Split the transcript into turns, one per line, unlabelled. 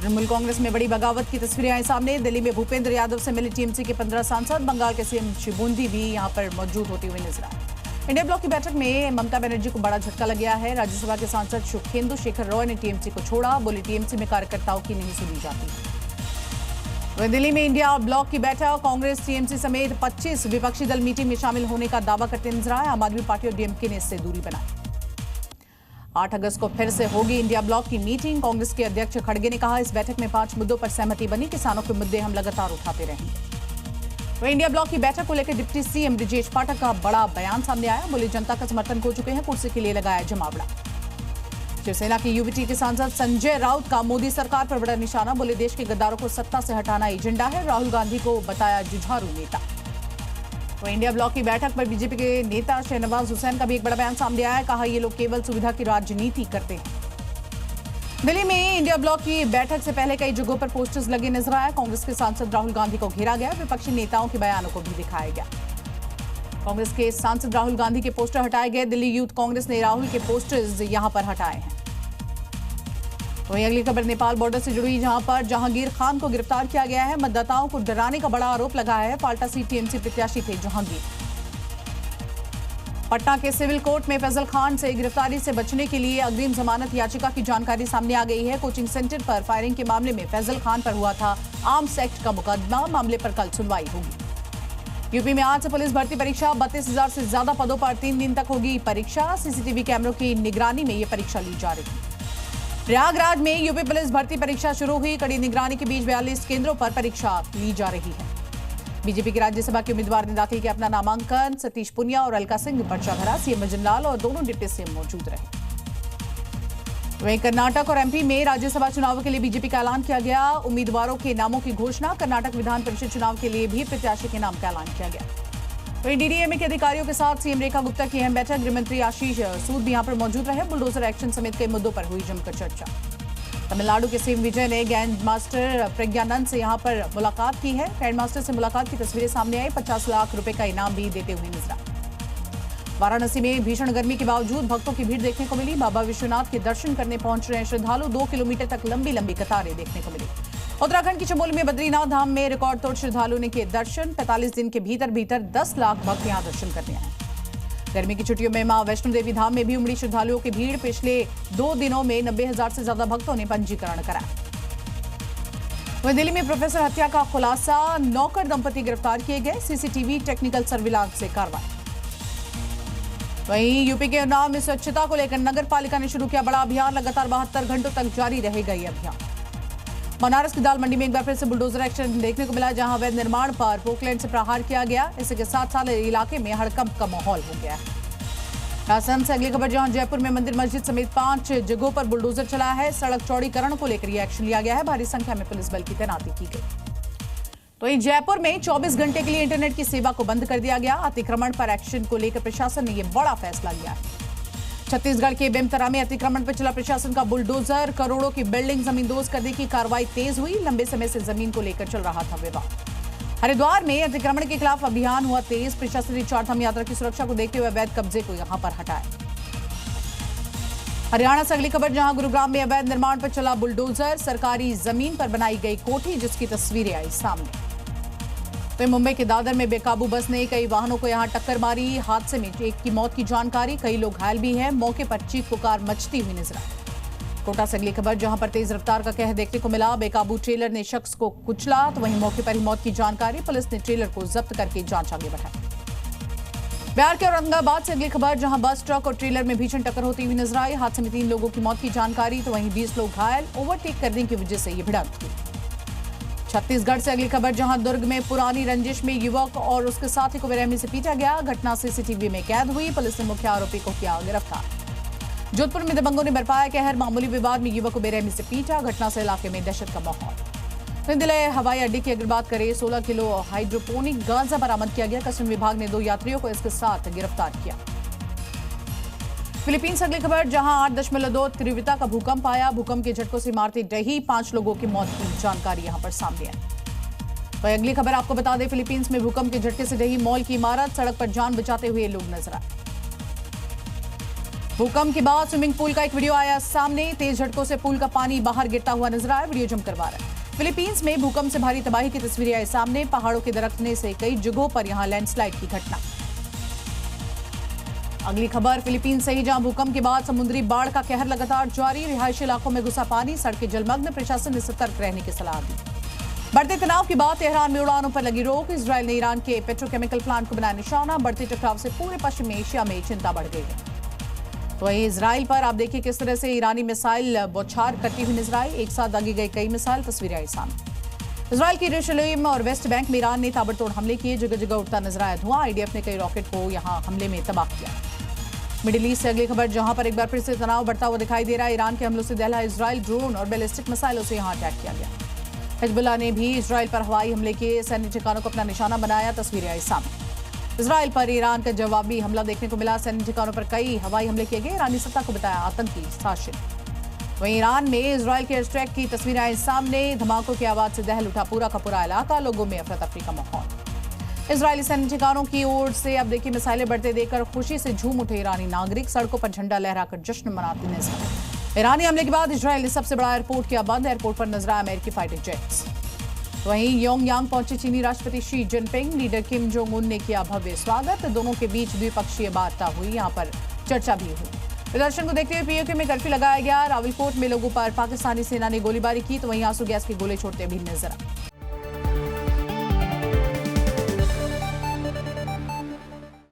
तृणमूल कांग्रेस में बड़ी बगावत की तस्वीरें आई सामने। दिल्ली में भूपेंद्र यादव से मिले टीएमसी के 15 सांसद। बंगाल के सीएम शिबूंदी भी यहां पर मौजूद होती हुई नजर आए। इंडिया ब्लॉक की बैठक में ममता बनर्जी को बड़ा झटका लग गया है। राज्यसभा के सांसद सुखेंदु शेखर रॉय ने टीएमसी को छोड़ा। बोले टीएमसी में कार्यकर्ताओं की नहीं सुनी जाती। वहीं दिल्ली में इंडिया ब्लॉक की बैठक, कांग्रेस टीएमसी समेत 25 विपक्षी दल मीटिंग में शामिल होने का दावा करते नजर आए। आम आदमी पार्टी और डीएमके ने इससे दूरी बनाई। 8 अगस्त को फिर से होगी इंडिया ब्लॉक की मीटिंग। कांग्रेस के अध्यक्ष खड़गे ने कहा, इस बैठक में 5 मुद्दों पर सहमति बनी। किसानों के मुद्दे हम लगातार उठाते रहेंगे। वहीं इंडिया ब्लॉक की बैठक को लेकर डिप्टी सीएम ब्रिजेश पाठक का बड़ा बयान सामने आया। बोले जनता का समर्थन खो चुके हैं, कुर्सी के लिए लगाया जमावड़ा। शिवसेना के यूबीटी के सांसद संजय राउत का मोदी सरकार पर बड़ा निशाना। बोले देश के गद्दारों को सत्ता से हटाना एजेंडा है। राहुल गांधी को बताया जुझारू नेता। वहीं इंडिया ब्लॉक की बैठक पर बीजेपी के नेता शहनवाज हुसैन का भी एक बड़ा बयान सामने आया। कहा, ये लोग केवल सुविधा की राजनीति करते हैं। दिल्ली में इंडिया ब्लॉक की बैठक से पहले कई जगहों पर पोस्टर्स लगे नजर आए। कांग्रेस के सांसद राहुल गांधी को घेरा गया। विपक्षी नेताओं के बयानों को भी दिखाया गया। कांग्रेस के सांसद राहुल गांधी के पोस्टर हटाए गए। दिल्ली यूथ कांग्रेस ने राहुल के पोस्टर्स यहां पर हटाए हैं। वहीं अगली खबर नेपाल बॉर्डर से जुड़ी, जहां पर जहांगीर खान को गिरफ्तार किया गया है। मतदाताओं को डराने का बड़ा आरोप लगाया है। पाल्टा सीट टीएमसी प्रत्याशी थे जहांगीर। पटना के सिविल कोर्ट में फैजल खान से गिरफ्तारी से बचने के लिए अग्रिम जमानत याचिका की जानकारी सामने आ गई है। कोचिंग सेंटर पर फायरिंग के मामले में फैजल खान पर हुआ था आर्म्स एक्ट का मुकदमा। मामले पर कल सुनवाई होगी। यूपी में आज से पुलिस भर्ती परीक्षा, 32,000 से ज्यादा पदों पर 3 दिन तक होगी परीक्षा। सीसीटीवी कैमरों की निगरानी में यह परीक्षा ली जा रही है। प्रयागराज में यूपी पुलिस भर्ती परीक्षा शुरू हुई। कड़ी निगरानी के बीच 42 केंद्रों पर परीक्षा ली जा रही है। बीजेपी की राज्यसभा के उम्मीदवार ने दाखिल किया अपना नामांकन। सतीश पुनिया और अलका सिंह ने पर्चा भरा। सीएम भजनलाल और दोनों डिप्टी सीएम मौजूद रहे। वहीं कर्नाटक और एमपी में राज्यसभा चुनाव के लिए बीजेपी का ऐलान किया गया। उम्मीदवारों के नामों की घोषणा। कर्नाटक विधान परिषद चुनाव के लिए भी प्रत्याशी के नाम का ऐलान किया गया। वहीं डीडीएमए के अधिकारियों के साथ सीएम रेखा गुप्ता की अहम बैठक। गृहमंत्री आशीष सूद भी यहां पर मौजूद रहे। बुलडोजर एक्शन समेत कई मुद्दों पर हुई जमकर चर्चा। तमिलनाडु के सीएम विजय ने ग्रैंड मास्टर प्रज्ञानंद से यहां पर मुलाकात की है। ग्रैंड मास्टर से मुलाकात की तस्वीरें सामने आई। 50 लाख रुपए का इनाम भी देते हुए नजर आए। वाराणसी में भीषण गर्मी के बावजूद भक्तों की भीड़ देखने को मिली। बाबा विश्वनाथ के दर्शन करने पहुंच रहे श्रद्धालु। 2 किलोमीटर तक लंबी लंबी कतारें देखने को मिली। उत्तराखंड की चमोली में बद्रीनाथ धाम में रिकॉर्ड तोड़ श्रद्धालुओं ने किए दर्शन। 45 दिन के भीतर 10 लाख भक्त यहां दर्शन करने आए। गर्मी की छुट्टियों में मां वैष्णो देवी धाम में भी उमड़ी श्रद्धालुओं की भीड़। पिछले 2 दिनों में 90,000 से ज्यादा भक्तों ने पंजीकरण कराया। वहीं दिल्ली में प्रोफेसर हत्या का खुलासा। नौकर दंपति गिरफ्तार किए गए। सीसीटीवी टेक्निकल सर्विलांस से कार्रवाई। वहीं यूपी के उन्नाव में स्वच्छता को लेकर नगर पालिका ने शुरू किया बड़ा अभियान। लगातार 72 घंटों तक जारी रहेगा यह अभियान। बनारस की दाल मंडी में एक बार फिर से बुलडोजर एक्शन देखने को मिला, जहां अवैध निर्माण पर पोकलैंड से प्रहार किया गया। इसी के साथ साथ इलाके में हड़कंप का माहौल हो गया है। राजस्थान से अगली खबर, जहां जयपुर में मंदिर मस्जिद समेत 5 जगहों पर बुलडोजर चला है। सड़क चौड़ीकरण को लेकर यह एक्शन लिया गया है। भारी संख्या में पुलिस बल की तैनाती की गई। तो वहीं जयपुर में 24 घंटे के लिए इंटरनेट की सेवा को बंद कर दिया गया। अतिक्रमण पर एक्शन को लेकर प्रशासन ने यह बड़ा फैसला लिया है। छत्तीसगढ़ के बेमतरा में अतिक्रमण पर चला प्रशासन का बुलडोजर। करोड़ों की बिल्डिंग जमींदोज करने की कार्रवाई तेज हुई। लंबे समय से जमीन को लेकर चल रहा था विवाद। हरिद्वार में अतिक्रमण के खिलाफ अभियान हुआ तेज। प्रशासन ने चारधाम यात्रा की सुरक्षा को देखते हुए अवैध कब्जे को यहां पर हटाया। हरियाणा से अगली खबर, जहां गुरुग्राम में अवैध निर्माण पर चला बुलडोजर। सरकारी जमीन पर बनाई गई कोठी, जिसकी तस्वीरें आई सामने। तो मुंबई के दादर में बेकाबू बस ने कई वाहनों को यहां टक्कर मारी। हादसे में एक की मौत की जानकारी। कई लोग घायल भी हैं। मौके पर चीख पुकार मचती हुई नजर आई। कोटा से अगली खबर, जहां पर तेज रफ्तार का कहर देखने को मिला। बेकाबू ट्रेलर ने शख्स को कुचला, तो वहीं मौके पर ही मौत की जानकारी। पुलिस ने ट्रेलर को जब्त करके जांच आगे बढ़ाई। बिहार के औरंगाबाद से अगली खबर, जहां बस, ट्रक और ट्रेलर में भीषण टक्कर होती हुई नजर आई। हादसे में 3 लोगों की मौत की जानकारी, तो वहीं 20 लोग घायल। ओवरटेक करने की वजह से यह भिड़ंत हुई। छत्तीसगढ़ से अगली खबर, जहां दुर्ग में पुरानी रंजिश में युवक और उसके साथी को बेरहमी से पीटा गया। घटना सीसीटीवी में कैद हुई। पुलिस ने मुख्य आरोपी को किया गिरफ्तार। जोधपुर में दबंगों ने बरपाया कहर। मामूली विवाद में युवक को बेरहमी से पीटा। घटना से इलाके में दहशत का माहौल। दिल्ली हवाई अड्डे की अगर बात करें, 16 किलो हाइड्रोपोनिक गांजा बरामद किया गया। कस्टम विभाग ने 2 यात्रियों को इसके साथ गिरफ्तार किया। फिलीपींस से अगली खबर, जहां 8.2 तीव्रता का भूकंप आया। भूकंप के झटकों से इमारतें ढही। 5 लोगों की मौत की जानकारी यहां पर सामने आई। तो अगली खबर आपको बता दें, फिलीपींस में भूकंप के झटके से ढही मॉल की इमारत। सड़क पर जान बचाते हुए लोग नजर आए। भूकंप के बाद स्विमिंग पूल का एक वीडियो आया सामने। तेज झटकों से पूल का पानी बाहर गिरता हुआ नजर आया। वीडियो जम करवा रहा है। फिलीपींस में भूकंप से भारी तबाही की तस्वीरें आई सामने। पहाड़ों के दरकने से कई जगहों पर यहां लैंडस्लाइड की घटना। अगली खबर फिलीपींस से ही, जहां भूकंप के बाद समुद्री बाढ़ का कहर लगातार जारी। रिहायशी इलाकों में घुसा पानी, सड़कें जलमग्न। प्रशासन ने सतर्क रहने की सलाह दी। बढ़ते तनाव के बाद तेहरान में उड़ानों पर लगी रोक। इजरायल ने ईरान के पेट्रोकेमिकल प्लांट को बनाया निशाना। बढ़ते टकराव से पूरे पश्चिमी एशिया में चिंता बढ़ गई है। वहीं इजरायल पर आप देखिए किस तरह से ईरानी मिसाइल बौछार करती हुई नजर आई। एक साथ दागी गई कई मिसाइल, तस्वीरें आई सामने। इजरायल की यरूशलेम और वेस्ट बैंक में ईरान ने ताबड़तोड़ हमले किए। जगह जगह उठता नजर आया धुआं। आईडीएफ ने कई रॉकेट को यहां हमले में तबाह किया। मिडिल ईस्ट से अगली खबर, जहां पर एक बार फिर से तनाव बढ़ता हुआ दिखाई दे रहा है। ईरान के हमलों से दहला इजरायल। ड्रोन और बैलिस्टिक मिसाइलों से यहां अटैक किया गया। हिजबुल्लाह ने भी इजरायल पर हवाई हमले किए। सैन्य ठिकानों को अपना निशाना बनाया। तस्वीरें आई सामने। इजरायल पर ईरान का जवाबी हमला देखने को मिला। सैन्य ठिकानों पर कई हवाई हमले किए गए। ईरानी सत्ता को बताया आतंकी साजिश। वहीं ईरान में इजरायल के एयर स्ट्राइक की तस्वीरें आई सामने। धमाकों की आवाज से दहल उठा पूरा का पूरा इलाका। लोगों में अफरा तफरी का माहौल। इजरायली सैन्य ठिकानों की ओर से अब देखिए मिसाइलें बढ़ते देखकर खुशी से झूम उठे ईरानी नागरिक। सड़कों पर झंडा लहराकर जश्न मनाते नजर। ईरानी हमले के बाद इजरायल ने सबसे बड़ा एयरपोर्ट किया बंद। एयरपोर्ट पर नजर आए अमेरिकी फाइटर जेट्स। वहीं योंगयांग पहुंचे चीनी राष्ट्रपति Xi Jinping. Leader Kim Jong Un ने किया भव्य स्वागत। दोनों के बीच द्विपक्षीय वार्ता हुई। यहां पर चर्चा भी हुई। प्रदर्शन को देखते हुए पीओके में कर्फ्यू लगाया गया। रावलकोट में लोगों पर पाकिस्तानी सेना ने गोलीबारी की, तो वहीं आंसू गैस के गोले छोड़ते भी नजर आए।